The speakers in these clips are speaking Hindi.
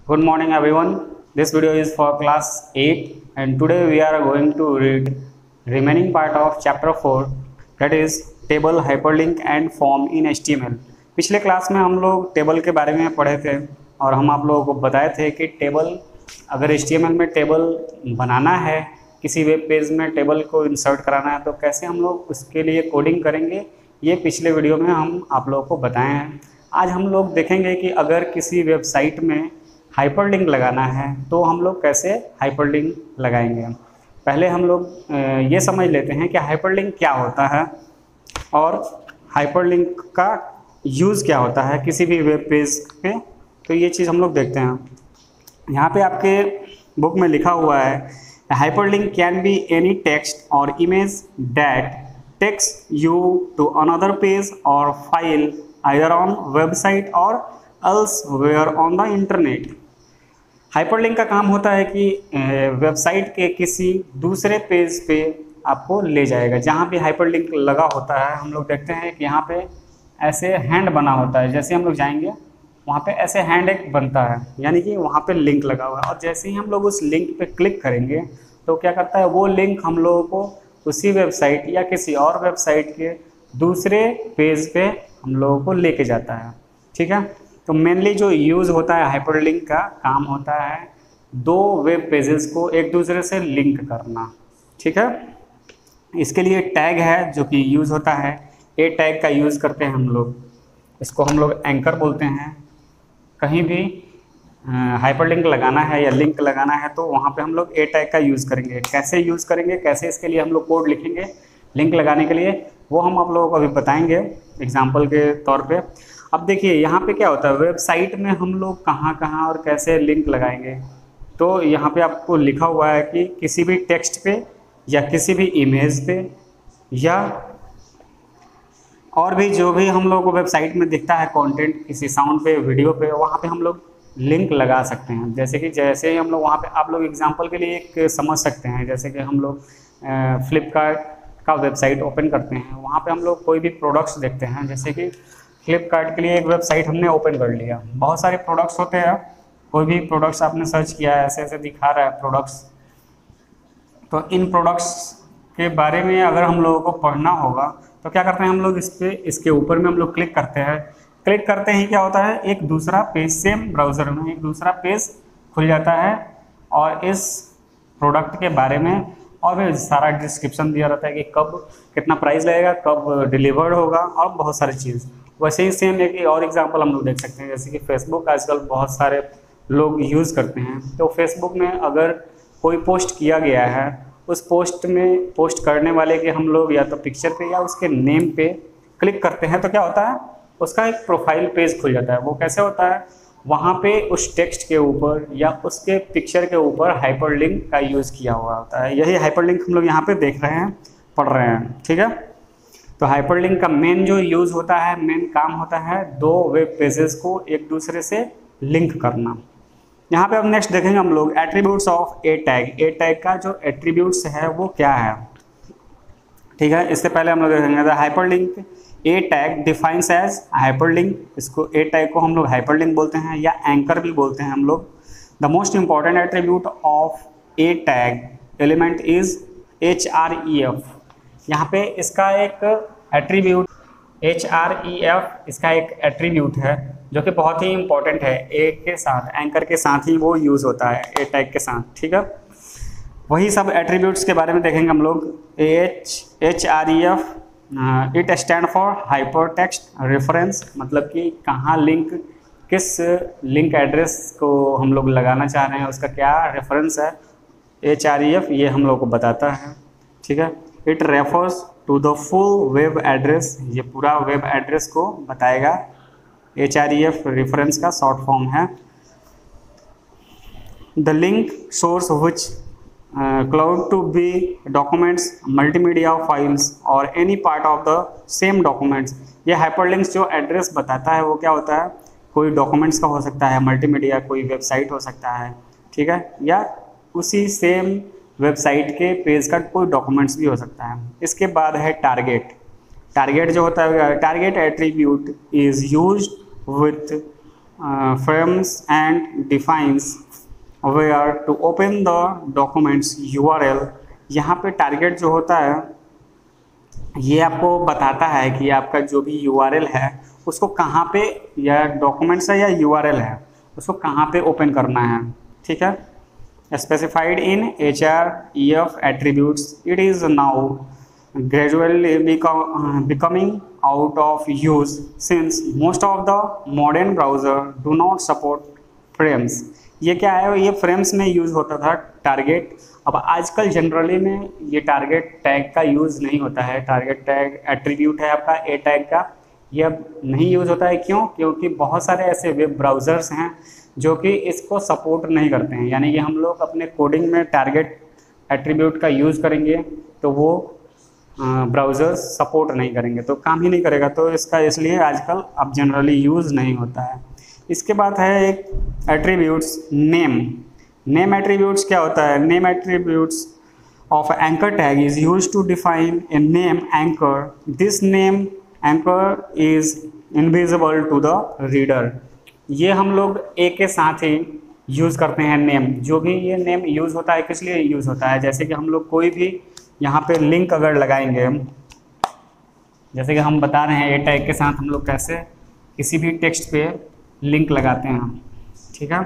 Good morning everyone. This video is for class 8 and today we are going to read remaining part of chapter 4 that is table hyperlink and form in HTML. पिछले क्लास में हम लोग टेबल के बारे में पढ़े थे और हम आप लोगों को बताए थे कि टेबल अगर HTML में टेबल बनाना है, किसी वेब पेज में टेबल को इंसर्ट कराना है तो कैसे हम लोग उसके लिए कोडिंग करेंगे, ये पिछले वीडियो में हम आप लोगों को बताए हैं। आज हम लोग देखेंगे कि अगर किसी वेबसाइट में हाइपरलिंक लगाना है तो हम लोग कैसे हाइपरलिंक लगाएंगे। पहले हम लोग ये समझ लेते हैं कि हाइपरलिंक क्या होता है और हाइपरलिंक का यूज़ क्या होता है किसी भी वेब पेज पे। तो ये चीज़ हम लोग देखते हैं। यहाँ पे आपके बुक में लिखा हुआ है hyperlink can be any text or image that takes you to another page or file either on website or elsewhere on the internet. Hyperlink का काम होता है कि वेबसाइट के किसी दूसरे पेज पे आपको ले जाएगा। जहाँ भी हाइपरलिंक लगा होता है हम लोग देखते हैं कि यहाँ पे ऐसे हैंड बना होता है। जैसे हम लोग जाएंगे वहाँ पे ऐसे हैंड एक बनता है, यानी कि वहाँ पे लिंक लगा हुआ है और जैसे ही हम लोग उस लिंक पे क्लिक करेंगे तो क्या करता है, वो लिंक हम लोगों को उसी वेबसाइट या किसी और वेबसाइट के दूसरे पेज पे हम लोगों को लेके जाता है। ठीक है, तो मेनली जो यूज़ होता है हाइपरलिंक का काम होता है दो वेब पेजेस को एक दूसरे से लिंक करना। ठीक है, इसके लिए टैग है जो कि यूज़ होता है। ए टैग का यूज़ करते हैं हम लोग, इसको हम लोग एंकर बोलते हैं। कहीं भी हाइपरलिंक लगाना है या लिंक लगाना है तो वहाँ पे हम लोग ए टैग का यूज़ करेंगे। कैसे यूज़ करेंगे, कैसे इसके लिए हम लोग कोड लिखेंगे लिंक लगाने के लिए, वो हम आप लोगों को अभी बताएंगे एग्जाम्पल के तौर पे। अब देखिए यहाँ पे क्या होता है, वेबसाइट में हम लोग कहाँ और कैसे लिंक लगाएंगे। तो यहाँ पे आपको लिखा हुआ है कि किसी भी टेक्स्ट पे या किसी भी इमेज पे या और भी जो भी हम लोग को वेबसाइट में दिखता है कंटेंट, किसी साउंड पे वीडियो पे, वहाँ पे हम लोग लिंक लगा सकते हैं। जैसे ही हम लोग वहाँ पे आप लोग एग्जांपल के लिए एक समझ सकते हैं, जैसे कि हम लोग फ्लिपकार्ट का वेबसाइट ओपन करते हैं, वहाँ पे हम लोग कोई भी प्रोडक्ट्स देखते हैं। जैसे कि फ्लिपकार्ट के लिए एक वेबसाइट हमने ओपन कर लिया, बहुत सारे प्रोडक्ट्स होते हैं, कोई भी प्रोडक्ट्स आपने सर्च किया है, ऐसे ऐसे दिखा रहा है प्रोडक्ट्स। तो इन प्रोडक्ट्स के बारे में अगर हम लोगों को पढ़ना होगा तो क्या करते हैं हम लोग, इसके ऊपर में हम लोग क्लिक करते हैं। क्लिक करते ही क्या होता है, एक दूसरा पेज, सेम ब्राउज़र में एक दूसरा पेज खुल जाता है और इस प्रोडक्ट के बारे में और भी सारा डिस्क्रिप्शन दिया रहता है कि कब कितना प्राइस लगेगा, कब डिलीवर्ड होगा और बहुत सारी चीज़। वैसे ही सेम एक और एग्जांपल हम लोग देख सकते हैं, जैसे कि फेसबुक आजकल बहुत सारे लोग यूज़ करते हैं। तो फेसबुक में अगर कोई पोस्ट किया गया है, उस पोस्ट में पोस्ट करने वाले के हम लोग या तो पिक्चर पे या उसके नेम पे क्लिक करते हैं तो क्या होता है, उसका एक प्रोफाइल पेज खुल जाता है। वो कैसे होता है, वहाँ पे उस टेक्स्ट के ऊपर या उसके पिक्चर के ऊपर हाइपरलिंक का यूज़ किया हुआ होता है। यही हाइपरलिंक हम लोग यहाँ पे देख रहे हैं, पढ़ रहे हैं। ठीक है, तो हाइपरलिंक का मेन जो यूज़ होता है, मेन काम होता है दो वेब पेजेस को एक दूसरे से लिंक करना। यहाँ पे अब नेक्स्ट देखेंगे हम लोग attributes of A tag. A tag का जो एट्रीब्यूट्स है वो क्या है। ठीक है, इससे पहले हम लोग देखेंगे हाइपरलिंक ए टैग डिफाइंस एज हाइपरलिंक। इसको ए टैग को हम लोग हाइपरलिंक बोलते हैं या एंकर भी बोलते हैं हम लोग। The most important attribute of A tag element is href। यहाँ पे इसका एक एट्रीब्यूट href इसका एक एट्रीब्यूट है जो कि बहुत ही इंपॉर्टेंट है। ए के साथ, एंकर के साथ ही वो यूज़ होता है, ए टैग के साथ। ठीक है, वही सब एट्रीब्यूट्स के बारे में देखेंगे हम लोग। href it stand for hyper text reference, मतलब कि कहाँ लिंक, किस लिंक एड्रेस को हम लोग लगाना चाह रहे हैं, उसका क्या रेफरेंस है। href ये हम लोग को बताता है। ठीक है, it refers to the full web address, ये पूरा वेब एड्रेस को बताएगा। href रेफरेंस का शॉर्ट फॉर्म है। The link source which cloud to be documents, multimedia files और any part of the same documents। ये हाइपरलिंक्स जो एड्रेस बताता है वो क्या होता है, कोई डॉक्यूमेंट्स का हो सकता है, मल्टीमीडिया कोई वेबसाइट हो सकता है। ठीक है, या उसी सेम वेबसाइट के पेज का कोई डॉक्यूमेंट्स भी हो सकता है। इसके बाद है टारगेट। टारगेट जो होता है, target attribute is used with frames and defines where to open the documents URL। यहाँ पे टारगेट जो होता है ये आपको बताता है कि आपका जो भी URL है उसको कहाँ पे, या डॉक्यूमेंट्स है या URL है, उसको कहाँ पे ओपन करना है। ठीक है, specified in href attributes, it is now gradually becoming out of use since most of the modern browser do not support frames। ये क्या है, ये फ्रेम्स में यूज़ होता था टारगेट। अब आजकल जनरली में ये टारगेट टैग का यूज़ नहीं होता है। टारगेट टैग एट्रीब्यूट है आपका ए टैग का, ये अब नहीं यूज़ होता है। क्यों? क्योंकि बहुत सारे ऐसे वेब ब्राउज़र्स हैं जो कि इसको सपोर्ट नहीं करते हैं। यानी कि हम लोग अपने कोडिंग में टारगेट एट्रीब्यूट का यूज़ करेंगे तो वो ब्राउज़र्स सपोर्ट नहीं करेंगे, तो काम ही नहीं करेगा। तो इसका इसलिए आजकल अब जनरली यूज़ नहीं होता है। इसके बाद है एक एट्रीब्यूट्स नेम। नेम एट्रीब्यूट्स क्या होता है? Name attributes of anchor tag is use to define a name anchor. This name anchor is invisible to the reader. ये हम लोग ए के साथ ही यूज़ करते हैं नेम। जो भी ये नेम यूज़ होता है किस लिए यूज़ होता है? जैसे कि हम लोग कोई भी यहाँ पे लिंक अगर लगाएंगे, जैसे कि हम बता रहे हैं ए टैग के साथ हम लोग कैसे किसी भी टेक्स्ट पे लिंक लगाते हैं। ठीक है,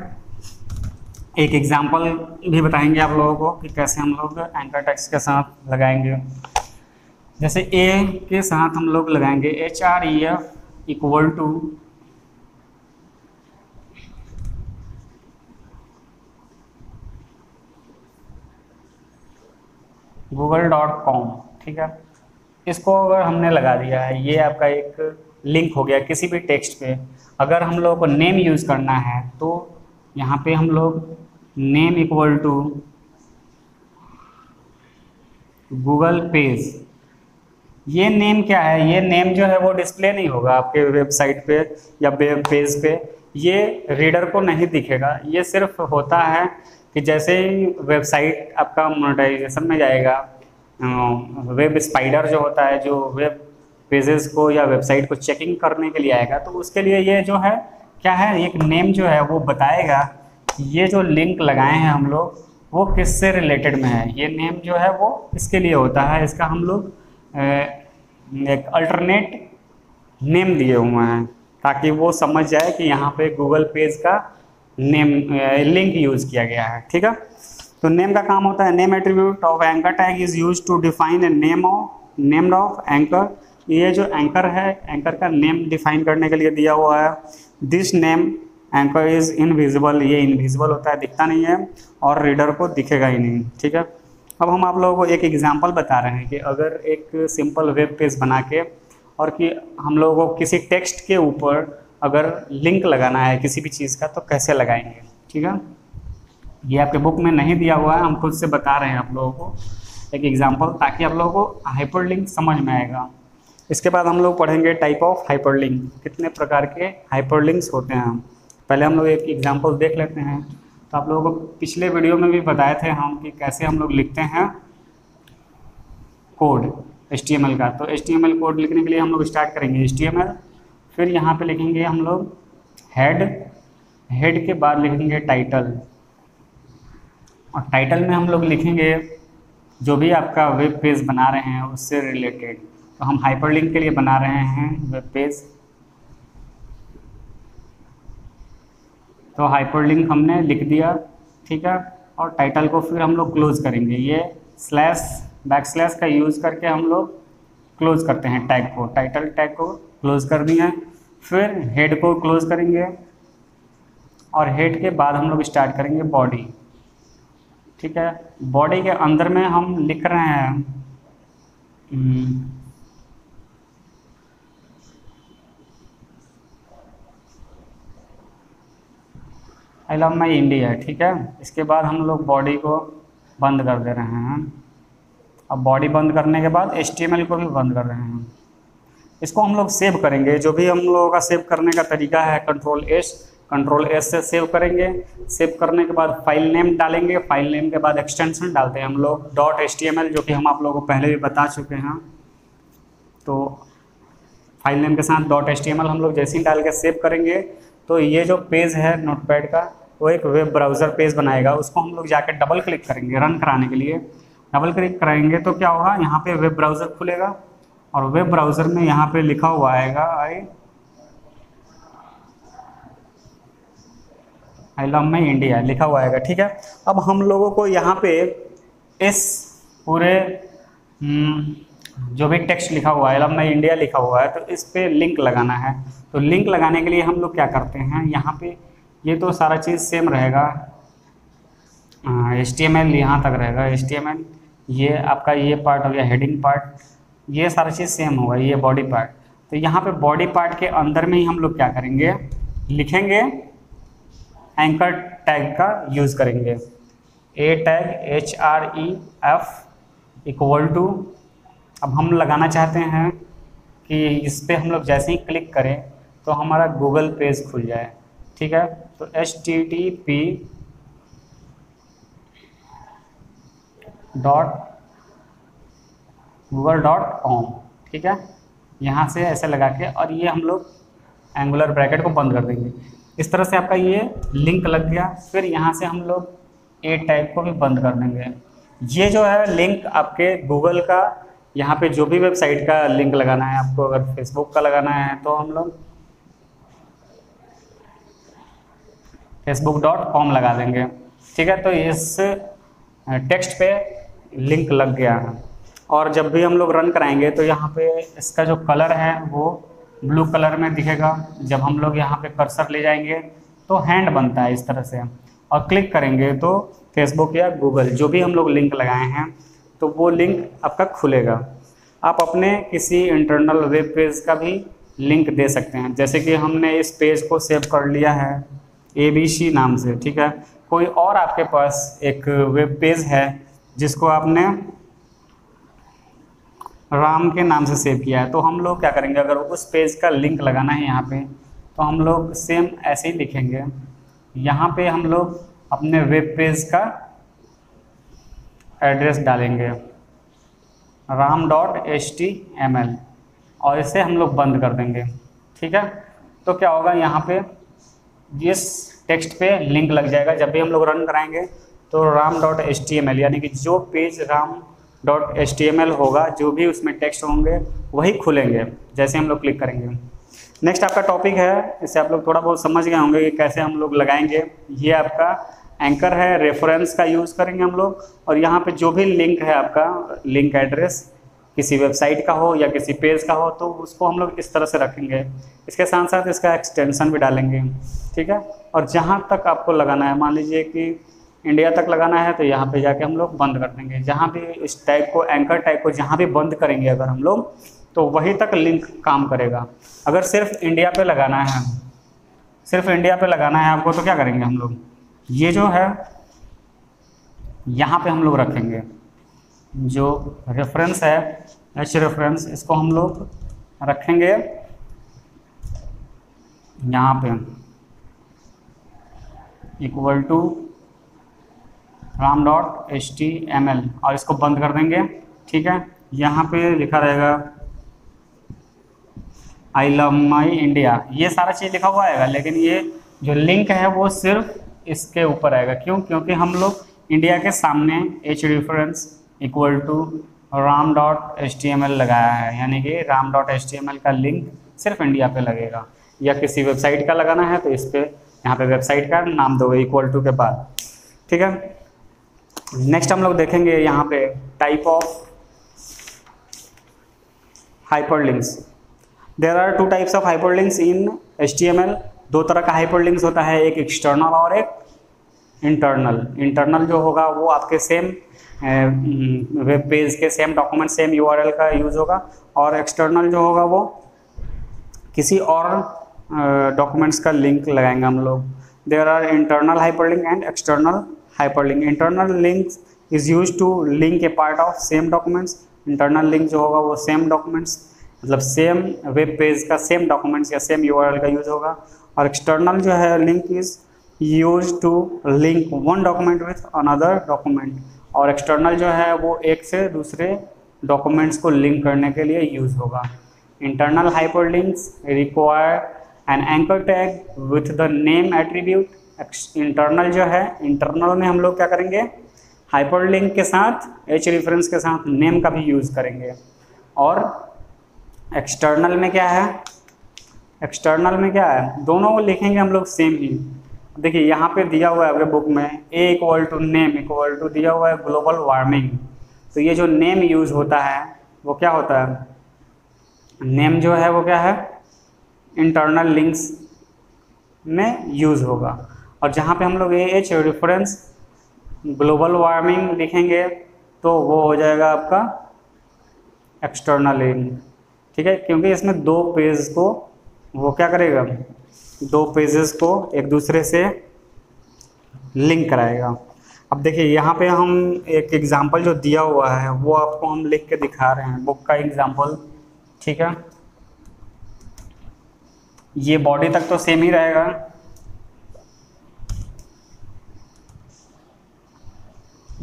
एक एग्जांपल भी बताएंगे आप लोगों को कि कैसे हम लोग एंकर टेक्स्ट के साथ लगाएंगे। जैसे ए के साथ हम लोग लगाएंगे href इक्वल टू google.com। ठीक है, इसको अगर हमने लगा दिया है, ये आपका एक लिंक हो गया किसी भी टेक्स्ट पे। अगर हम लोग को नेम यूज़ करना है तो यहाँ पे हम लोग name equal to Google page. ये नेम क्या है? ये नेम जो है वो डिस्प्ले नहीं होगा आपके वेबसाइट पे या वेब पेज पे, ये रीडर को नहीं दिखेगा। ये सिर्फ होता है कि जैसे ही वेबसाइट आपका मोनेटाइजेशन में जाएगा, वेब स्पाइडर जो होता है जो वेब पेजेस को या वेबसाइट को चेकिंग करने के लिए आएगा, तो उसके लिए ये जो है क्या है, एक नेम जो है वो बताएगा कि ये जो लिंक लगाए हैं हम लोग वो किससे रिलेटेड में है। ये नेम जो है वो इसके लिए होता है। इसका हम लोग एक अल्टरनेट नेम दिए हुए हैं ताकि वो समझ जाए कि यहाँ पे गूगल पेज का नेम लिंक यूज़ किया गया है। ठीक है, तो नेम का काम होता है name attribute of anchor tag is use to define a name of anchor. ये जो एंकर है, एंकर का नेम डिफाइन करने के लिए दिया हुआ है। This name anchor is invisible. ये इनविजिबल होता है, दिखता नहीं है और रीडर को दिखेगा ही नहीं। ठीक है, अब हम आप लोगों को एक एग्जांपल बता रहे हैं कि अगर एक सिंपल वेब पेज बना के और कि हम लोगों को किसी टेक्स्ट के ऊपर अगर लिंक लगाना है किसी भी चीज़ का तो कैसे लगाएंगे। ठीक है, ये आपके बुक में नहीं दिया हुआ है, हम खुद से बता रहे हैं आप लोगों को एक एग्जांपल, ताकि आप लोगों को हाइपरलिंक समझ में आएगा। इसके बाद हम लोग पढ़ेंगे टाइप ऑफ हाइपरलिंक, कितने प्रकार के हाइपरलिंक्स होते हैं। पहले हम लोग एक एग्जांपल देख लेते हैं। तो आप लोगों को पिछले वीडियो में भी बताए थे हम कि कैसे हम लोग लिखते हैं कोड HTML का। तो HTML कोड लिखने के लिए हम लोग स्टार्ट करेंगे HTML, फिर यहाँ पे लिखेंगे हम लोग हेड के बाद लिखेंगे टाइटल, और टाइटल में हम लोग लिखेंगे जो भी आपका वेब पेज बना रहे हैं उससे रिलेटेड। तो हम हाइपरलिंक के लिए बना रहे हैं वेब पेज, तो हाइपरलिंक हमने लिख दिया। ठीक है, और टाइटल को फिर हम लोग क्लोज करेंगे। ये बैकस्लैश का यूज़ करके हम लोग क्लोज करते हैं टैग को, टाइटल टैग को क्लोज कर दिया। फिर हेड को क्लोज करेंगे और हेड के बाद हम लोग स्टार्ट करेंगे बॉडी। ठीक है, बॉडी के अंदर में हम लिख रहे हैं आई लव माई इंडिया। ठीक है, इसके बाद हम लोग बॉडी को बंद कर दे रहे हैं। अब बॉडी बंद करने के बाद HTML को भी बंद कर रहे हैं। इसको हम लोग सेव करेंगे। जो भी हम लोगों का सेव करने का तरीका है कंट्रोल एस से सेव करेंगे। सेव करने के बाद फाइल नेम डालेंगे, फाइल नेम के बाद एक्सटेंशन डालते हैं हम लोग .html, जो कि हम आप लोगों को पहले भी बता चुके हैं। तो फाइल नेम के साथ .html हम लोग जैसे ही डाल के सेव करेंगे तो ये जो पेज है नोटपैड का वो एक वेब ब्राउज़र पेज बनाएगा। उसको हम लोग जाकर डबल क्लिक करेंगे रन कराने के लिए। डबल क्लिक करेंगे तो क्या होगा, यहाँ पे वेब ब्राउज़र खुलेगा और वेब ब्राउज़र में यहाँ पे लिखा हुआ आएगा आई लव माई इंडिया लिखा हुआ आएगा। ठीक है, अब हम लोगों को यहाँ पे इस पूरे जो भी टेक्स्ट लिखा हुआ है आई लव माई इंडिया लिखा हुआ है तो इस पे लिंक लगाना है। तो लिंक लगाने के लिए हम लोग क्या करते हैं, यहाँ पे ये तो सारा चीज़ सेम रहेगा, HTML यहाँ तक रहेगा, HTML ये आपका ये पार्ट हो गया हेडिंग पार्ट, ये सारा चीज़ सेम होगा, ये बॉडी पार्ट। तो यहाँ पे बॉडी पार्ट के अंदर में ही हम लोग क्या करेंगे, लिखेंगे एंकर टैग का यूज़ करेंगे, ए टैग HREF इक्वल टू, अब हम लगाना चाहते हैं कि इस पर हम लोग जैसे ही क्लिक करें तो हमारा गूगल पेज खुल जाए। ठीक है, तो http://google.com। ठीक है, यहाँ से ऐसे लगा के और ये हम लोग एंगुलर ब्रैकेट को बंद कर देंगे। इस तरह से आपका ये लिंक लग गया। फिर यहाँ से हम लोग ए टैग को भी बंद कर देंगे। ये जो है लिंक आपके गूगल का, यहाँ पे जो भी वेबसाइट का लिंक लगाना है आपको, अगर फेसबुक का लगाना है तो हम लोग facebook.com लगा देंगे। ठीक है, तो इस टेक्स्ट पे लिंक लग गया है। और जब भी हम लोग रन कराएंगे तो यहाँ पे इसका जो कलर है वो ब्लू कलर में दिखेगा। जब हम लोग यहाँ पे कर्सर ले जाएंगे तो हैंड बनता है इस तरह से, और क्लिक करेंगे तो फेसबुक या गूगल जो भी हम लोग लिंक लगाए हैं तो वो लिंक आपका खुलेगा। आप अपने किसी इंटरनल वेब पेज का भी लिंक दे सकते हैं। जैसे कि हमने इस पेज को सेव कर लिया है ABC नाम से। ठीक है, कोई और आपके पास एक वेब पेज है जिसको आपने राम के नाम से सेव किया है, तो हम लोग क्या करेंगे, अगर उस पेज का लिंक लगाना है यहाँ पे तो हम लोग सेम ऐसे ही लिखेंगे। यहाँ पे हम लोग अपने वेब पेज का एड्रेस डालेंगे ram.html और इसे हम लोग बंद कर देंगे। ठीक है, तो क्या होगा, यहाँ पे इस टेक्स्ट पे लिंक लग जाएगा। जब भी हम लोग रन कराएंगे तो ram.html यानी कि जो पेज ram.html होगा, जो भी उसमें टेक्स्ट होंगे वही खुलेंगे जैसे हम लोग क्लिक करेंगे। नेक्स्ट आपका टॉपिक है, इससे आप लोग थोड़ा बहुत समझ गए होंगे कि कैसे हम लोग लगाएंगे। ये आपका एंकर है, रेफरेंस का यूज़ करेंगे हम लोग। और यहाँ पे जो भी लिंक है आपका लिंक एड्रेस किसी वेबसाइट का हो या किसी पेज का हो तो उसको हम लोग इस तरह से रखेंगे। इसके साथ साथ इसका एक्सटेंशन भी डालेंगे। ठीक है, और जहाँ तक आपको लगाना है, मान लीजिए कि इंडिया तक लगाना है तो यहाँ पे जाके हम लोग बंद कर देंगे। जहाँ भी इस टैग को, एंकर टैग को जहाँ भी बंद करेंगे अगर हम लोग, तो वहीं तक लिंक काम करेगा। अगर सिर्फ इंडिया पे लगाना है, सिर्फ इंडिया पे लगाना है आपको, तो क्या करेंगे हम लोग, ये जो है यहाँ पे हम लोग रखेंगे जो रेफरेंस है एच रेफरेंस, इसको हम लोग रखेंगे यहाँ पे इक्वल टू ram.html और इसको बंद कर देंगे। ठीक है, यहाँ पे लिखा रहेगा आई लव माई इंडिया, ये सारा चीज़ लिखा हुआ आएगा, लेकिन ये जो लिंक है वो सिर्फ इसके ऊपर आएगा। क्यों? क्योंकि हम लोग इंडिया के सामने H reference equal to ram.html लगाया है, यानी कि ram.html का लिंक सिर्फ इंडिया पे लगेगा। या किसी वेबसाइट का लगाना है तो इस पर यहाँ पे वेबसाइट का नाम दोगे इक्वल टू के बाद। ठीक है, नेक्स्ट हम लोग देखेंगे यहाँ पे type of hyperlinks. There are two types of hyperlinks in HTML। दो तरह का हाइपरलिंक्स होता है, एक एक्सटर्नल और एक इंटरनल। इंटरनल जो होगा वो आपके सेम वेब पेज के सेम डॉक्यूमेंट, सेम URL का यूज़ होगा, और एक्सटर्नल जो होगा वो किसी और डॉक्यूमेंट्स का लिंक लगाएंगे हम लोग। There are internal hyperlink and external hyperlink. Internal link is use to link a part of same documents. Internal link जो होगा वो सेम डॉक्यूमेंट्स, मतलब सेम वेब पेज का सेम डॉक्यूमेंट्स या सेम URL का यूज़ होगा। और एक्सटर्नल जो है link is use to link one document with another document. और एक्सटर्नल जो है वो एक से दूसरे डॉक्यूमेंट्स को लिंक करने के लिए यूज़ होगा। Internal hyperlinks require an anchor tag with the name attribute. Internal जो है, इंटरनल में हम लोग क्या करेंगे, हाइपरलिंक के साथ एच रेफरेंस के साथ नेम का भी यूज़ करेंगे। और एक्सटर्नल में क्या है, एक्सटर्नल में क्या है, दोनों को लिखेंगे हम लोग सेम ही। देखिए यहाँ पे दिया हुआ है आपके बुक में a equal to name equal to दिया हुआ है ग्लोबल वार्मिंग। तो ये जो नेम यूज़ होता है वो क्या होता है, नेम जो है वो क्या है, इंटरनल लिंक्स में यूज़ होगा। और जहाँ पे हम लोग A H reference global warming लिखेंगे तो वो हो जाएगा आपका एक्सटर्नल लिंक। ठीक है, क्योंकि इसमें दो पेज को वो क्या करेगा, दो पेजेस को एक दूसरे से लिंक कराएगा। अब देखिए यहाँ पे हम एक एग्जांपल जो दिया हुआ है वो आपको हम लिख के दिखा रहे हैं, बुक का एग्जांपल। ठीक है, ये बॉडी तक तो सेम ही रहेगा,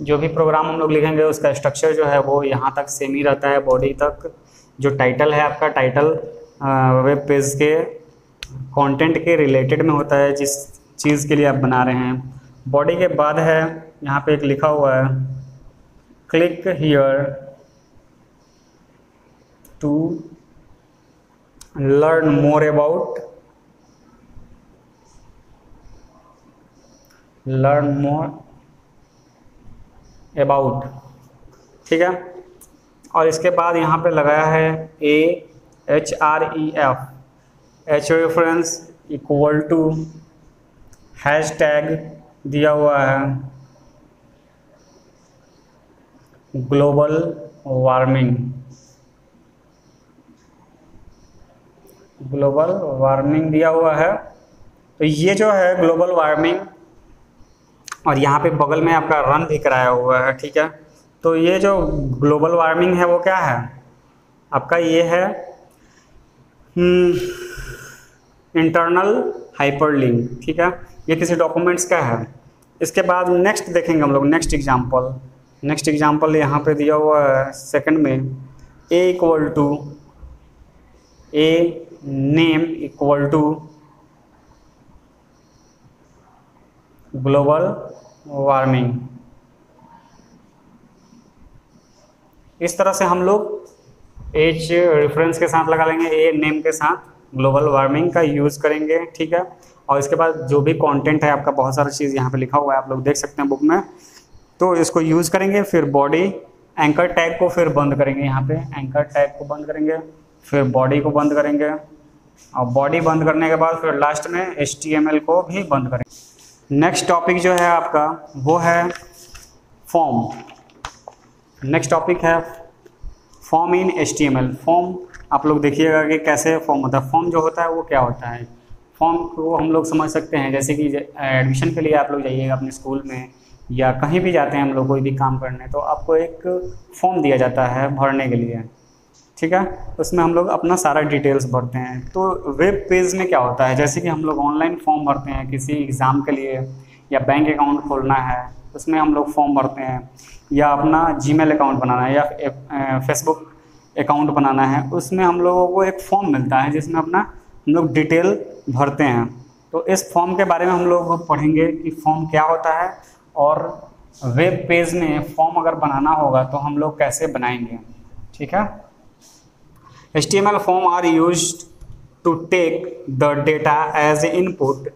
जो भी प्रोग्राम हम लोग लिखेंगे उसका स्ट्रक्चर जो है वो यहाँ तक सेम ही रहता है, बॉडी तक। जो टाइटल है आपका, टाइटल वेब पेज के कंटेंट के रिलेटेड में होता है, जिस चीज़ के लिए आप बना रहे हैं। बॉडी के बाद है यहाँ पे एक लिखा हुआ है click here to learn more about, learn more about. ठीक है, और इसके बाद यहाँ पे लगाया है AHREF, H reference equal to hashtag दिया हुआ है ग्लोबल वार्मिंग, ग्लोबल वार्मिंग दिया हुआ है। तो ये जो है ग्लोबल वार्मिंग, और यहाँ पे बगल में आपका रन भी कराया हुआ है। ठीक है, तो ये जो ग्लोबल वार्मिंग है वो क्या है आपका, ये है इंटरनल हाइपरलिंक। ठीक है, ये किसी डॉक्यूमेंट्स का है। इसके बाद नेक्स्ट देखेंगे हम लोग, नेक्स्ट एग्जांपल। नेक्स्ट एग्जांपल यहाँ पे दिया हुआ है सेकंड में, a equal to a name equal to global warming. इस तरह से हम लोग एच रेफरेंस के साथ लगा लेंगे, ए नेम के साथ ग्लोबल वार्मिंग का यूज़ करेंगे। ठीक है, और इसके बाद जो भी कंटेंट है आपका, बहुत सारा चीज़ यहाँ पे लिखा हुआ है, आप लोग देख सकते हैं बुक में, तो इसको यूज़ करेंगे। फिर बॉडी एंकर टैग को फिर बंद करेंगे, यहाँ पे एंकर टैग को बंद करेंगे, फिर बॉडी को बंद करेंगे, और बॉडी बंद करने के बाद फिर लास्ट में HTML को भी बंद करेंगे। नेक्स्ट टॉपिक जो है आपका वो है फॉर्म। नेक्स्ट टॉपिक है फॉर्म इन HTML। फॉर्म आप लोग देखिएगा कि कैसे फॉर्म होता है। फॉर्म जो होता है वो क्या होता है, फॉर्म को हम लोग समझ सकते हैं जैसे कि एडमिशन के लिए आप लोग जाइएगा अपने स्कूल में या कहीं भी जाते हैं हम लोग कोई भी काम करने, तो आपको एक फॉर्म दिया जाता है भरने के लिए। ठीक है, उसमें हम लोग अपना सारा डिटेल्स भरते हैं। तो वेब पेज में क्या होता है, जैसे कि हम लोग ऑनलाइन फॉर्म भरते हैं किसी एग्ज़ाम के लिए, या बैंक अकाउंट खोलना है उसमें हम लोग फॉर्म भरते हैं, या अपना जीमेल अकाउंट बनाना है या फेसबुक अकाउंट बनाना है, उसमें हम लोगों को एक फॉर्म मिलता है जिसमें अपना हम लोग डिटेल भरते हैं। तो इस फॉर्म के बारे में हम लोग पढ़ेंगे कि फॉर्म क्या होता है, और वेब पेज में फॉर्म अगर बनाना होगा तो हम लोग कैसे बनाएंगे। ठीक है, HTML form are used to take the data as a input.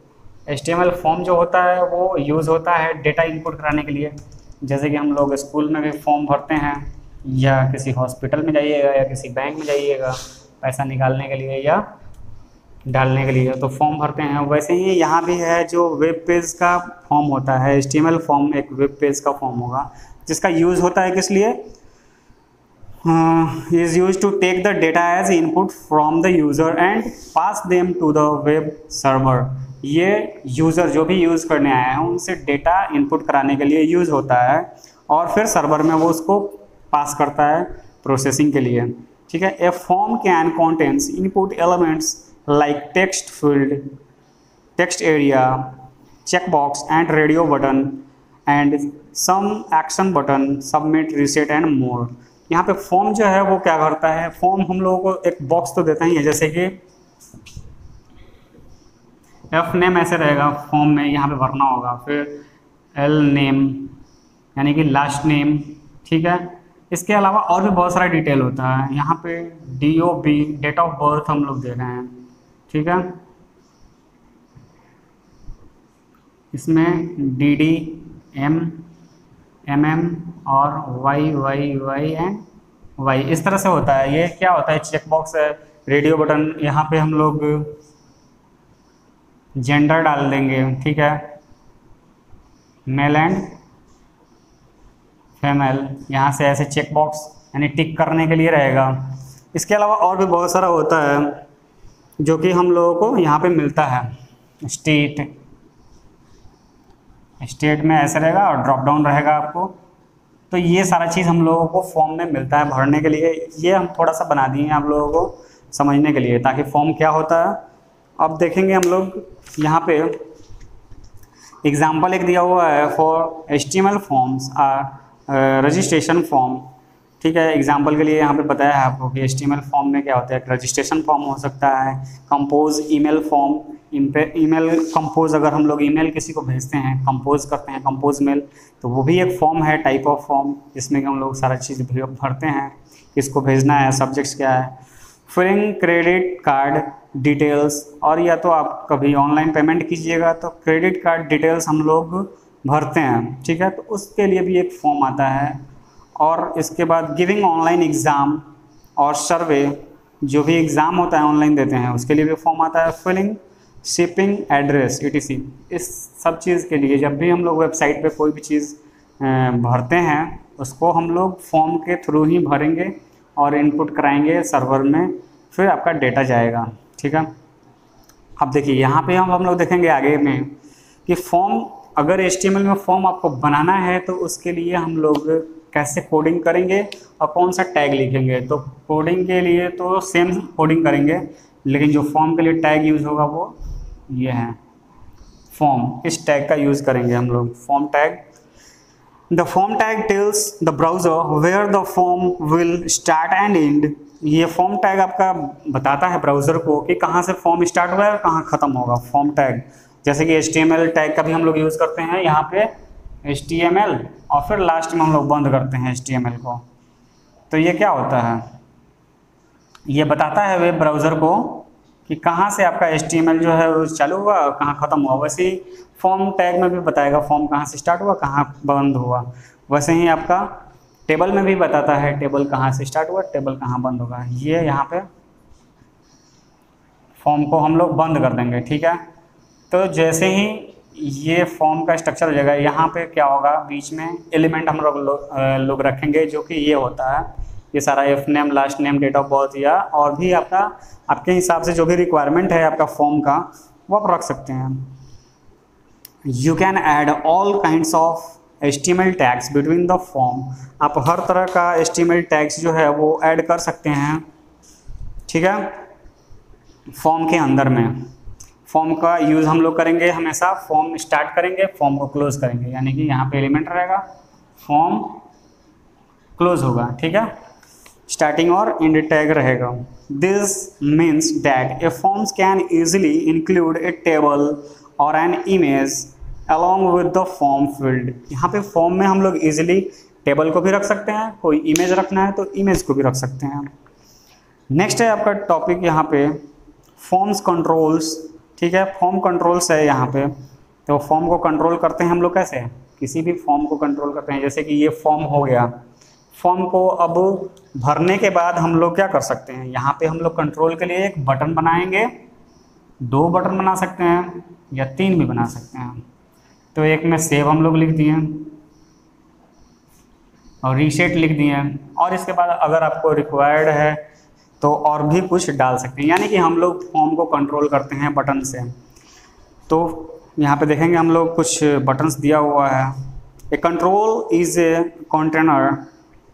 HTML form जो होता है वो यूज़ होता है डेटा इनपुट कराने के लिए, जैसे कि हम लोग स्कूल में भी फॉर्म भरते हैं, या किसी हॉस्पिटल में जाइएगा या किसी बैंक में जाइएगा पैसा निकालने के लिए या डालने के लिए, तो फॉर्म भरते हैं। वैसे ही यहाँ भी है जो वेब पेज का फॉर्म होता है, HTML फॉर्म एक वेब पेज का फॉर्म होगा, जिसका यूज़ होता है किस लिए, is used to take the data as input from the user and pass them to the web server। ये यूज़र जो भी यूज़ करने आए हैं उनसे डेटा इनपुट कराने के लिए यूज़ होता है, और फिर सर्वर में वो उसको पास करता है प्रोसेसिंग के लिए। ठीक है, a form can contains input elements like text field, text area, checkbox and radio button and some action button, submit, reset and more। यहाँ पे फॉर्म जो है वो क्या करता है, फॉर्म हम लोगों को एक बॉक्स तो देता ही है, जैसे कि एफ नेम ऐसे रहेगा फॉर्म में, यहाँ पे भरना होगा। फिर एल नेम यानी कि लास्ट नेम, ठीक है। इसके अलावा और भी बहुत सारा डिटेल होता है। यहाँ पे DOB डेट ऑफ बर्थ हम लोग दे रहे हैं, ठीक है। इसमें DD MM और YYY एंड Y इस तरह से होता है। ये क्या होता है, चेक बॉक्स है, रेडियो बटन। यहाँ पे हम लोग जेंडर डाल देंगे, ठीक है, मेल एंड फीमेल। यहाँ से ऐसे चेक बॉक्स यानी टिक करने के लिए रहेगा। इसके अलावा और भी बहुत सारा होता है जो कि हम लोगों को यहाँ पे मिलता है। स्टेट में ऐसे रहेगा और ड्रॉप डाउन रहेगा आपको। तो ये सारा चीज़ हम लोगों को फॉर्म में मिलता है भरने के लिए। ये हम थोड़ा सा बना दिए हैं आप लोगों को समझने के लिए, ताकि फॉर्म क्या होता है। अब देखेंगे हम लोग यहाँ पे एग्जाम्पल एक दिया हुआ है for HTML forms registration form, ठीक है। एग्जाम्पल के लिए यहाँ पे बताया है आपको कि HTML फॉर्म में क्या होता है। रजिस्ट्रेशन फॉर्म हो सकता है, compose email form, email compose, अगर हम लोग ईमेल किसी को भेजते हैं, कंपोज करते हैं, कंपोज मेल, तो वो भी एक फॉर्म है, टाइप ऑफ फॉर्म, जिसमें कि हम लोग सारा चीज़ भरते हैं, किसको भेजना है, सब्जेक्ट्स क्या है। फिलिंग क्रेडिट कार्ड डिटेल्स, और या तो आप कभी ऑनलाइन पेमेंट कीजिएगा तो क्रेडिट कार्ड डिटेल्स हम लोग भरते हैं, ठीक है। तो उसके लिए भी एक फॉर्म आता है। और इसके बाद गिविंग ऑनलाइन एग्ज़ाम और सर्वे, जो भी एग्ज़ाम होता है ऑनलाइन देते हैं उसके लिए भी फॉर्म आता है। फिलिंग शिपिंग एड्रेस ETC, इस सब चीज़ के लिए जब भी हम लोग वेबसाइट पे कोई भी चीज़ भरते हैं उसको हम लोग फॉर्म के थ्रू ही भरेंगे और इनपुट कराएंगे सर्वर में, फिर आपका डेटा जाएगा, ठीक है। अब देखिए यहाँ पे हम लोग देखेंगे आगे में कि फॉर्म, अगर HTML में फॉर्म आपको बनाना है तो उसके लिए हम लोग कैसे कोडिंग करेंगे और कौन सा टैग लिखेंगे। तो कोडिंग के लिए तो सेम कोडिंग करेंगे, लेकिन जो फॉर्म के लिए टैग यूज़ होगा वो ये है फॉर्म। इस टैग का यूज़ करेंगे हम लोग, form tag. The form tag tells the browser where the form will start and end. ये फॉर्म टैग आपका बताता है ब्राउज़र को कि कहाँ से फॉर्म स्टार्ट हुआ है और कहाँ ख़त्म होगा। फॉर्म टैग जैसे कि HTML टैग का भी हम लोग यूज़ करते हैं, यहाँ पे HTML और फिर लास्ट में हम लोग बंद करते हैं HTML को। तो ये क्या होता है, ये बताता है वेब ब्राउज़र को कि कहाँ से आपका HTML जो है वो चालू हुआ और कहाँ ख़त्म हुआ। वैसे ही फॉर्म टैग में भी बताएगा फॉर्म कहाँ से स्टार्ट हुआ, कहाँ बंद हुआ। वैसे ही आपका टेबल में भी बताता है टेबल कहाँ से स्टार्ट हुआ, टेबल कहाँ बंद होगा। ये यहाँ पे फॉर्म को हम लोग बंद कर देंगे, ठीक है। तो जैसे ही ये फॉर्म का स्ट्रक्चर हो जाएगा, यहाँ पे क्या होगा, बीच में एलिमेंट हम लोग रखेंगे जो कि ये होता है, ये सारा F name, last name, date of birth, या और भी आपके हिसाब से जो भी रिक्वायरमेंट है आपका फॉर्म का वो आप रख सकते हैं। You can add all kinds of HTML tags between the form. आप हर तरह का HTML टैग्स जो है वो ऐड कर सकते हैं, ठीक है, फॉर्म के अंदर में। फॉर्म का यूज़ हम लोग करेंगे हमेशा, फॉर्म स्टार्ट करेंगे, फॉर्म को क्लोज करेंगे, यानी कि यहाँ पे एलिमेंट रहेगा, फॉर्म क्लोज होगा, ठीक है, स्टार्टिंग और एंड टैग रहेगा। This means that a forms can easily include a table or an image along with the form field. यहाँ पे फॉर्म में हम लोग ईजिली टेबल को भी रख सकते हैं, कोई इमेज रखना है तो इमेज को भी रख सकते हैं। नेक्स्ट है आपका टॉपिक यहाँ पे फॉर्म्स कंट्रोल्स, ठीक है, फॉर्म कंट्रोल्स है यहाँ पे। तो फॉर्म को कंट्रोल करते हैं हम लोग कैसे, किसी भी फॉर्म को कंट्रोल करते हैं। जैसे कि ये फॉर्म हो गया, फॉर्म को अब भरने के बाद हम लोग क्या कर सकते हैं, यहाँ पे हम लोग कंट्रोल के लिए एक बटन बनाएंगे, 2 बटन बना सकते हैं या 3 भी बना सकते हैं। तो एक में सेव हम लोग लिख दिए और रीसेट लिख दिए, और इसके बाद अगर आपको रिक्वायर्ड है तो और भी कुछ डाल सकते हैं, यानी कि हम लोग फॉर्म को कंट्रोल करते हैं बटन से। तो यहाँ पे देखेंगे हम लोग कुछ बटन्स दिया हुआ है। A control is a container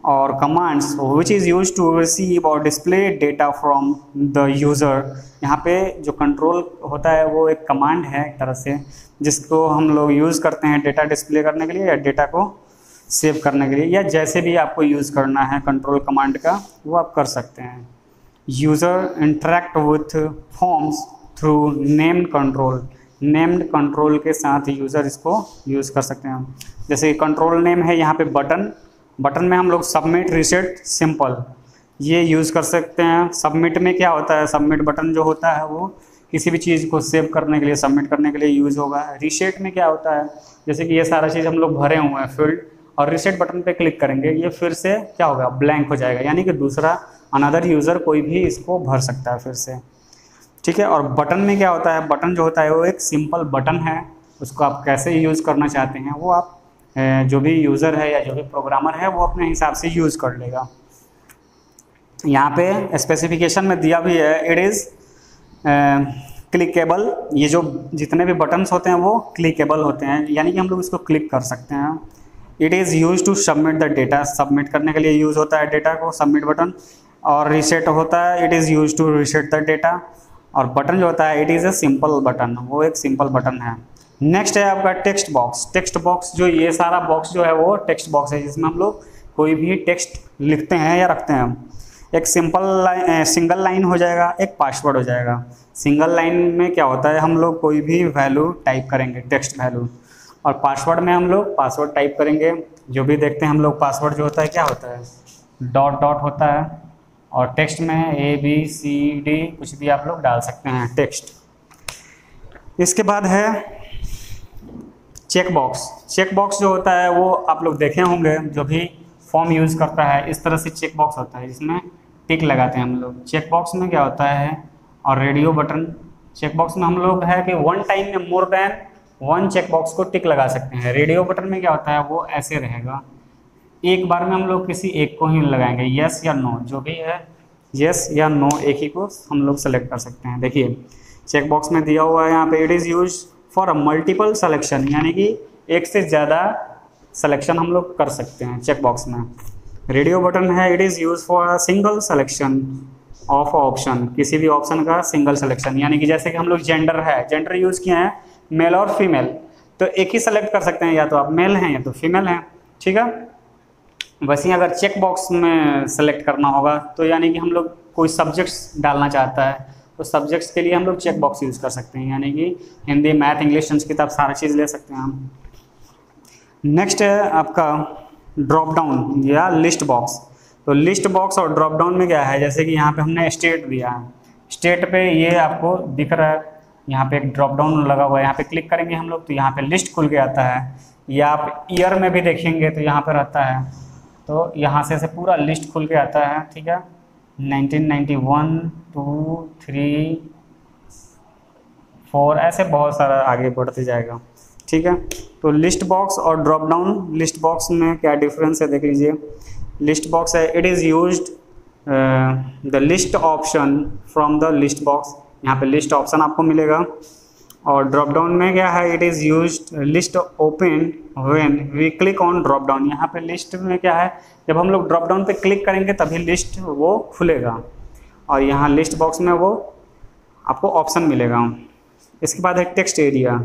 or commands which is use to receive or display data from the user. यहाँ पे जो कंट्रोल होता है वो एक कमांड है एक तरह से, जिसको हम लोग यूज़ करते हैं डेटा डिस्प्ले करने के लिए या डेटा को सेव करने के लिए, या जैसे भी आपको यूज़ करना है कंट्रोल कमांड का वो आप कर सकते हैं। User interact with forms through name control, named control के साथ यूज़र इसको यूज़ कर सकते हैं। जैसे कंट्रोल नेम है यहाँ पे बटन, बटन में हम लोग सबमिट, रीसेट, सिंपल ये यूज़ कर सकते हैं। सबमिट में क्या होता है, सबमिट बटन जो होता है वो किसी भी चीज़ को सेव करने के लिए, सबमिट करने के लिए यूज़ होगा। रीसेट में क्या होता है, जैसे कि ये सारा चीज़ हम लोग भरे हुए हैं फील्ड, और रीसेट बटन पे क्लिक करेंगे, ये फिर से क्या होगा, ब्लैंक हो जाएगा, यानी कि दूसरा अनदर यूज़र कोई भी इसको भर सकता है फिर से, ठीक है। और बटन में क्या होता है, बटन जो होता है वो एक सिंपल बटन है, उसको आप कैसे यूज़ करना चाहते हैं वो आप जो भी यूज़र है या जो भी प्रोग्रामर है वो अपने हिसाब से यूज़ कर लेगा। यहाँ पे स्पेसिफिकेशन में दिया भी है, इट इज़ क्लिकेबल, ये जो जितने भी बटन्स होते हैं वो क्लिकेबल होते हैं, यानी कि हम लोग इसको क्लिक कर सकते हैं। It is use to submit the data, submit करने के लिए यूज़ होता है डेटा को, सबमिट बटन। और रीसेट होता है, it is use to reset the data. और बटन जो होता है, it is a simple button, वो एक सिंपल बटन है। नेक्स्ट है आपका टेक्स्ट बॉक्स। टेक्स्ट बॉक्स जो ये सारा बॉक्स जो है वो टेक्स्ट बॉक्स है, जिसमें हम लोग कोई भी टेक्स्ट लिखते हैं या रखते हैं। एक सिंगल लाइन हो जाएगा, एक पासवर्ड हो जाएगा। सिंगल लाइन में क्या होता है, हम लोग कोई भी वैल्यू टाइप करेंगे, टेक्स्ट वैल्यू, और पासवर्ड में हम लोग पासवर्ड टाइप करेंगे। जो भी देखते हैं हम लोग पासवर्ड जो होता है क्या होता है, डॉट डॉट होता है, और टेक्स्ट में ABCD कुछ भी आप लोग डाल सकते हैं टेक्स्ट। इसके बाद है चेक बॉक्स। चेक बॉक्स जो होता है वो आप लोग देखे होंगे, जो भी फॉर्म यूज़ करता है इस तरह से चेक बॉक्स होता है, जिसमें टिक लगाते हैं हम लोग। चेक बॉक्स में क्या होता है, और रेडियो बटन, चेक बॉक्स में हम लोग है कि वन टाइम में more than one check box को टिक लगा सकते हैं। रेडियो बटन में क्या होता है, वो ऐसे रहेगा, एक बार में हम लोग किसी एक को ही लगाएंगे, यस या नो, जो भी है यस या नो एक ही को हम लोग सेलेक्ट कर सकते हैं। देखिए चेक बॉक्स में दिया हुआ है यहाँ पे, it is use for a multiple selection, यानी कि एक से ज़्यादा सिलेक्शन हम लोग कर सकते हैं चेक बॉक्स में। रेडियो बटन है, it is use for a single selection of option, किसी भी ऑप्शन का सिंगल सिलेक्शन, यानी कि जैसे कि हम लोग जेंडर है, जेंडर यूज़ किए हैं मेल और फीमेल, तो एक ही सेलेक्ट कर सकते हैं, या तो आप मेल हैं या तो फीमेल हैं, ठीक है। वैसे ही अगर चेक बॉक्स में सेलेक्ट करना होगा तो यानी कि हम लोग कोई सब्जेक्ट्स डालना चाहता है तो सब्जेक्ट्स के लिए हम लोग चेक बॉक्स यूज़ कर सकते हैं, यानी कि हिंदी, मैथ, इंग्लिश, संस्कृत आप सारा चीज़ ले सकते हैं हम। नेक्स्ट है आपका ड्रॉप डाउन या लिस्ट बॉक्स। तो लिस्ट बॉक्स और ड्रॉप डाउन में क्या है, जैसे कि यहाँ पे हमने स्टेट दिया है, स्टेट पे ये आपको दिख रहा है, यहाँ पे एक ड्रॉप डाउन लगा हुआ है, यहाँ पे क्लिक करेंगे हम लोग तो यहाँ पे लिस्ट खुल के आता है। या आप ईयर में भी देखेंगे तो यहाँ पे रहता है, तो यहाँ से पूरा लिस्ट खुल के आता है, ठीक है। 1991, 2, 3, 4 ऐसे बहुत सारा आगे बढ़ते जाएगा, ठीक है। तो लिस्ट बॉक्स और ड्रॉप डाउन, लिस्ट बॉक्स में क्या डिफरेंस है देख लीजिए। लिस्ट बॉक्स है, it is used the list option from the list box, यहाँ पे लिस्ट ऑप्शन आपको मिलेगा। और ड्रॉप डाउन में क्या है, it is used list open when we click on drop down. यहाँ पे लिस्ट में क्या है, जब हम लोग ड्रॉप डाउन पे क्लिक करेंगे तभी लिस्ट वो खुलेगा, और यहाँ लिस्ट बॉक्स में वो आपको ऑप्शन मिलेगा। इसके बाद है टेक्स्ट एरिया।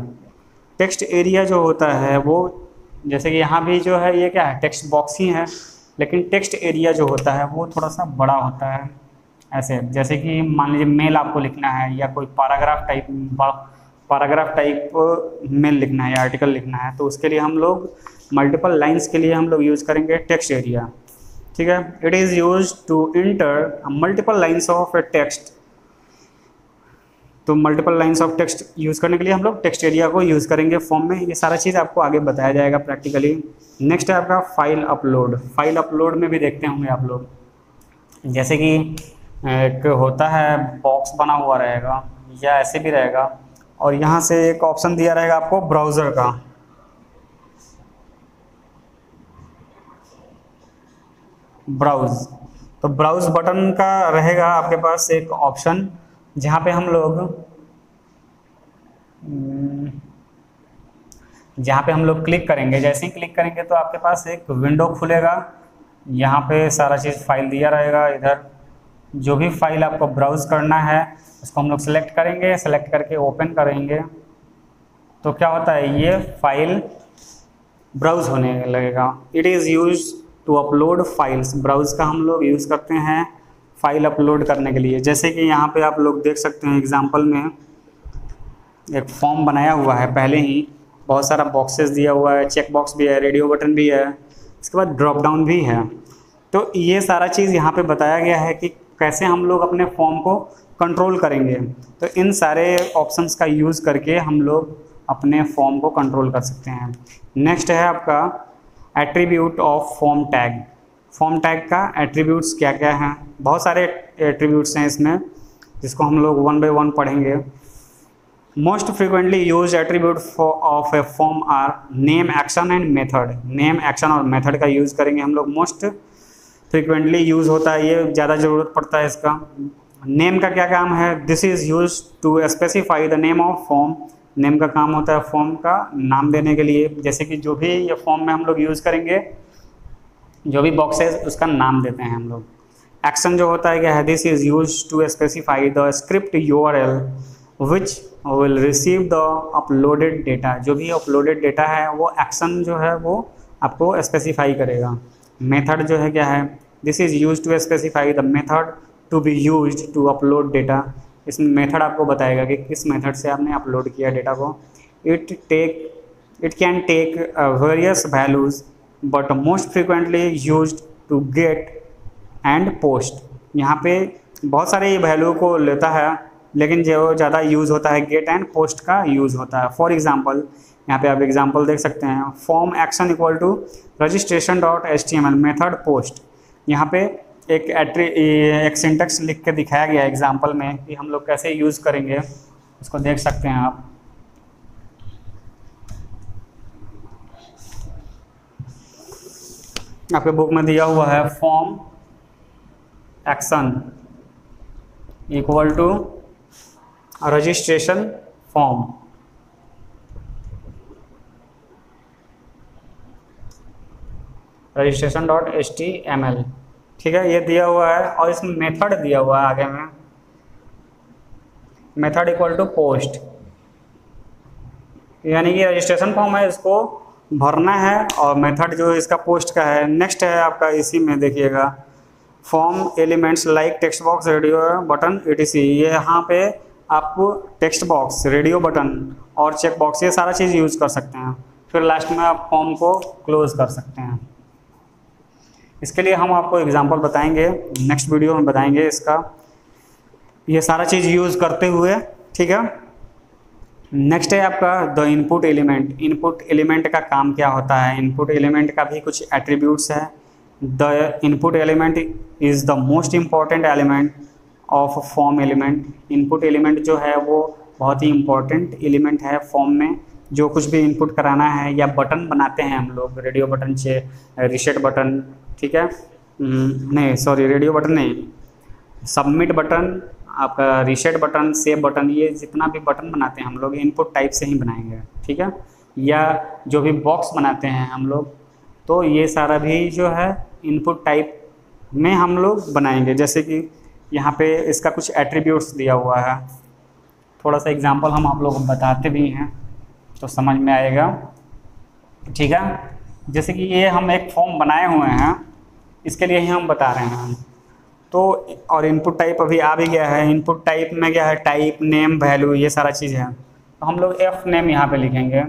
टेक्स्ट एरिया जो होता है वो, जैसे कि यहाँ भी जो है ये क्या है, टेक्स्ट बॉक्स ही है, लेकिन टेक्स्ट एरिया जो होता है वो थोड़ा सा बड़ा होता है। ऐसे जैसे कि मान लीजिए मेल आपको लिखना है, या कोई पैराग्राफ टाइप मेल लिखना है या आर्टिकल लिखना है, तो उसके लिए हम लोग मल्टीपल लाइंस के लिए हम लोग यूज़ करेंगे टेक्स्ट एरिया, ठीक है। It is use to enter multiple lines of a text. तो multiple lines of text use करने के लिए हम लोग टेक्स्ट एरिया को यूज़ करेंगे फॉर्म में। ये सारा चीज़ आपको आगे बताया जाएगा प्रैक्टिकली। नेक्स्ट है आपका फाइल अपलोड। फाइल अपलोड में भी देखते होंगे आप लोग, जैसे कि एक होता है बॉक्स बना हुआ रहेगा या ऐसे भी रहेगा, और यहाँ से एक ऑप्शन दिया रहेगा आपको ब्राउज़र का, ब्राउज़। तो ब्राउज़ बटन का रहेगा आपके पास एक ऑप्शन, जहाँ पे हम लोग क्लिक करेंगे। जैसे ही क्लिक करेंगे तो आपके पास एक विंडो खुलेगा, यहाँ पे सारा चीज़ फाइल दिया रहेगा। इधर जो भी फाइल आपको ब्राउज़ करना है उसको हम लोग सेलेक्ट करेंगे, सेलेक्ट करके ओपन करेंगे तो क्या होता है, ये फाइल ब्राउज़ होने लगेगा। It is use to upload files. Browse का हम लोग यूज़ करते हैं फाइल अपलोड करने के लिए। जैसे कि यहाँ पे आप लोग देख सकते हैं एग्जांपल में, एक फॉर्म बनाया हुआ है पहले ही, बहुत सारा बॉक्सेस दिया हुआ है, चेक बॉक्स भी है, रेडियो बटन भी है, इसके बाद ड्रॉप डाउन भी है। तो ये सारा चीज़ यहाँ पे बताया गया है कि कैसे हम लोग अपने फॉर्म को कंट्रोल करेंगे। तो इन सारे ऑप्शंस का यूज़ करके हम लोग अपने फॉर्म को कंट्रोल कर सकते हैं। नेक्स्ट है आपका attribute of form tag. Form tag का एट्रीब्यूट्स क्या क्या हैं, बहुत सारे एट्रीब्यूट्स हैं इसमें, जिसको हम लोग वन बाय वन पढ़ेंगे। Most frequently use attribute of a form are name, action and method. Name, action और मेथड का यूज़ करेंगे हम लोग। मोस्ट फ्रीक्वेंटली यूज़ होता है, ये ज़्यादा ज़रूरत पड़ता है इसका। नेम का क्या काम है, this is use to specify the name of form. Name का काम होता है फॉर्म का नाम देने के लिए, जैसे कि जो भी ये फॉर्म में हम लोग यूज़ करेंगे, जो भी बॉक्सेस उसका नाम देते हैं हम लोग। एक्शन जो होता है क्या है, this is use to specify the script URL which will receive the uploaded data. जो भी अपलोडेड डेटा है वो एक्शन जो है वो आपको स्पेसिफाई करेगा। मेथड जो है क्या है, this is use to specify the method to be used to upload data. इसमें मेथड आपको बताएगा कि किस मेथड से आपने अपलोड किया डेटा को। It can take various values but most frequently used to get and post. यहाँ पे बहुत सारे वैल्यू को लेता है, लेकिन जो ज़्यादा यूज़ होता है गेट एंड पोस्ट का यूज़ होता है। फॉर एग्जांपल, यहाँ पे आप एग्जांपल देख सकते हैं, form action equal to registration.html method post. यहाँ पे एक सिंटेक्स लिख के दिखाया गया एग्जांपल में कि हम लोग कैसे यूज़ करेंगे, उसको देख सकते हैं आप। आपके बुक में दिया हुआ है form action equal to registration form. registration.html, ठीक है, ये दिया हुआ है। और इसमें मेथड दिया हुआ है आगे में, मेथड इक्वल टू पोस्ट, यानी कि रजिस्ट्रेशन फॉर्म है, इसको भरना है, और मेथड जो इसका पोस्ट का है। नेक्स्ट है आपका इसी में देखिएगा, form elements like text box, radio button etc। ये यहाँ पे आप टेक्स्ट बॉक्स, रेडियो बटन और चेक बॉक्स ये सारा चीज़ यूज़ कर सकते हैं। फिर लास्ट में आप फॉर्म को क्लोज कर सकते हैं। इसके लिए हम आपको एग्जांपल बताएंगे, नेक्स्ट वीडियो में बताएंगे इसका, ये सारा चीज़ यूज़ करते हुए, ठीक है। नेक्स्ट है आपका the input element. Input element का काम क्या होता है, इनपुट एलिमेंट का भी कुछ एट्रीब्यूट्स है। The input element is the most important element of form element. Input element जो है वो बहुत ही इम्पॉर्टेंट एलिमेंट है फॉर्म में। जो कुछ भी इनपुट कराना है, या बटन बनाते हैं हम लोग, रेडियो बटन से रीसेट बटन, ठीक है, नहीं सॉरी रेडियो बटन नहीं, सबमिट बटन, आपका रीसेट बटन, सेव बटन, ये जितना भी बटन बनाते हैं हम लोग इनपुट टाइप से ही बनाएंगे, ठीक है। या जो भी बॉक्स बनाते हैं हम लोग, तो ये सारा भी जो है इनपुट टाइप में हम लोग बनाएंगे। जैसे कि यहाँ पे इसका कुछ एट्रीब्यूट्स दिया हुआ है, थोड़ा सा एग्जांपल हम आप लोग बताते भी हैं तो समझ में आएगा, ठीक है। जैसे कि ये हम एक फॉर्म बनाए हुए हैं, इसके लिए ही हम बता रहे हैं। तो और इनपुट टाइप अभी आ भी गया है। इनपुट टाइप में क्या है, टाइप, नेम, वैल्यू, ये सारा चीज़ है। तो हम लोग एफ नेम यहाँ पे लिखेंगे,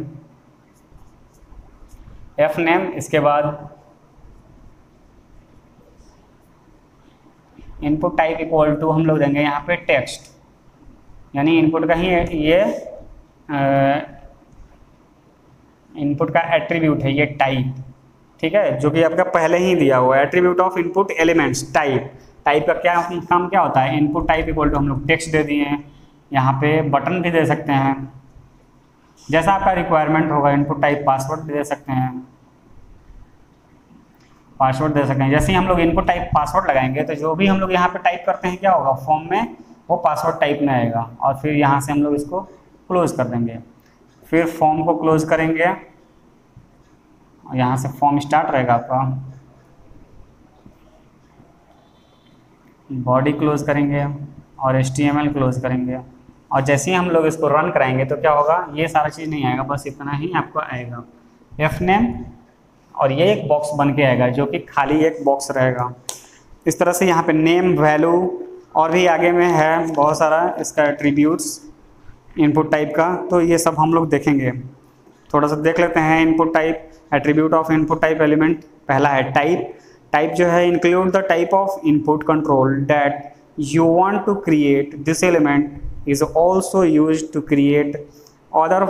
एफ नेम। इसके बाद इनपुट टाइप इक्वल टू हम लोग देंगे यहाँ पे टेक्स्ट, यानी इनपुट का ही ये इनपुट का एट्रीब्यूट है ये टाइप, ठीक है, जो कि आपका पहले ही दिया हुआ है। Attribute of input elements type. Type का क्या काम क्या होता है, इनपुट टाइप इक्वल टू हम लोग टेक्स्ट दे दिए हैं, यहाँ पे बटन भी दे सकते हैं, जैसा आपका रिक्वायरमेंट होगा। इनपुट टाइप पासवर्ड भी दे सकते हैं, पासवर्ड दे सकते हैं। जैसे ही हम लोग इनपुट टाइप पासवर्ड लगाएंगे तो जो भी हम लोग यहाँ पे टाइप करते हैं क्या होगा, फॉर्म में वो पासवर्ड टाइप में आएगा। और फिर यहाँ से हम लोग इसको क्लोज कर देंगे, फिर फॉर्म को क्लोज करेंगे, और यहाँ से फॉर्म स्टार्ट रहेगा आपका, बॉडी क्लोज करेंगे और HTML क्लोज करेंगे। और जैसे ही हम लोग इसको रन कराएंगे तो क्या होगा, ये सारा चीज़ नहीं आएगा, बस इतना ही आपको आएगा, एफ नेम, और ये एक बॉक्स बन के आएगा जो कि खाली एक बॉक्स रहेगा। इस तरह से यहाँ पे नेम, वैल्यू और भी आगे में है बहुत सारा इसका एट्रीब्यूट्स, इनपुट टाइप का, तो ये सब हम लोग देखेंगे। थोड़ा सा देख लेते हैं input type, attribute of input type element. पहला है टाइप। टाइप जो है include the type of input control that you want to create. This element is also used to create other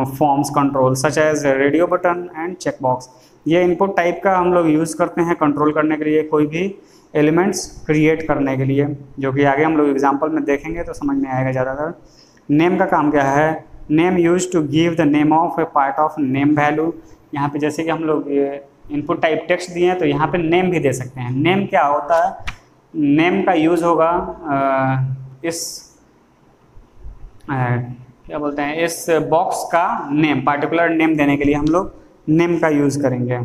forms control such as radio button and checkbox. ये इनपुट टाइप का हम लोग यूज़ करते हैं कंट्रोल करने के लिए, कोई भी एलिमेंट्स क्रिएट करने के लिए, जो कि आगे हम लोग एग्जांपल में देखेंगे तो समझ में आएगा ज़्यादातर। नेम का काम क्या है? Name use to give the name of a part of name value. यहाँ पे जैसे कि हम लोग इनपुट टाइप टेक्स्ट दिए हैं तो यहाँ पे नेम भी दे सकते हैं। नेम क्या होता है? नेम का यूज़ होगा इस क्या बोलते हैं, इस बॉक्स का नेम, पार्टिकुलर नेम देने के लिए हम लोग नेम का यूज़ करेंगे।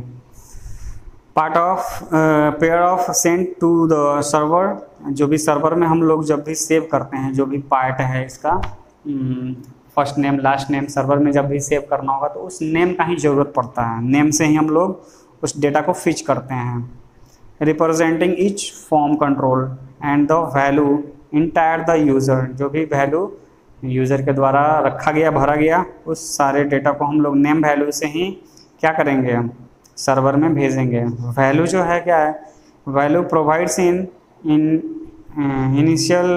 Part of pair of send to the server, जो भी सर्वर में हम लोग जब भी सेव करते हैं, जो भी पार्ट है इसका, first name last name, server में जब भी सेव करना होगा तो उस नेम का ही ज़रूरत पड़ता है। नेम से ही हम लोग उस डेटा को फिच करते हैं। Representing each form control and the value entire the user, जो भी वैल्यू यूज़र के द्वारा रखा गया, भरा गया, उस सारे डेटा को हम लोग नेम वैल्यू से ही क्या करेंगे, सर्वर में भेजेंगे। वैल्यू जो है क्या है? Value provides in initial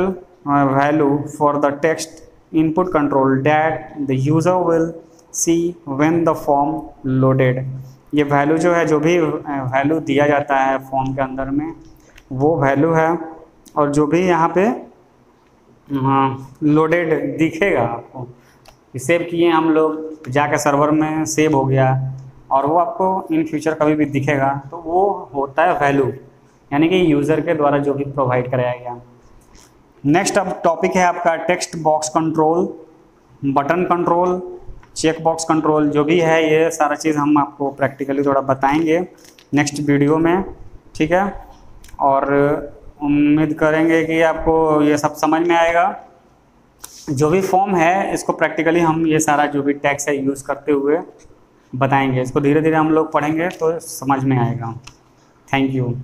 value for the text input control that the user will see when the form loaded. ये वैल्यू जो है, जो भी वैल्यू दिया जाता है फॉर्म के अंदर में, वो वैल्यू है, और जो भी यहाँ पे लोडेड दिखेगा आपको, सेव किए हम लोग, जाके सर्वर में सेव हो गया और वो आपको इन फ्यूचर कभी भी दिखेगा, तो वो होता है वैल्यू, यानी कि यूज़र के द्वारा जो भी प्रोवाइड कराया गया। नेक्स्ट अब टॉपिक है आपका text box control, button control, check box control. जो भी है ये सारा चीज़ हम आपको प्रैक्टिकली थोड़ा बताएंगे नेक्स्ट वीडियो में, ठीक है। और उम्मीद करेंगे कि आपको ये सब समझ में आएगा। जो भी फॉर्म है इसको प्रैक्टिकली हम ये सारा जो भी टैग्स है यूज़ करते हुए बताएंगे। इसको धीरे धीरे हम लोग पढ़ेंगे तो समझ में आएगा। Thank you.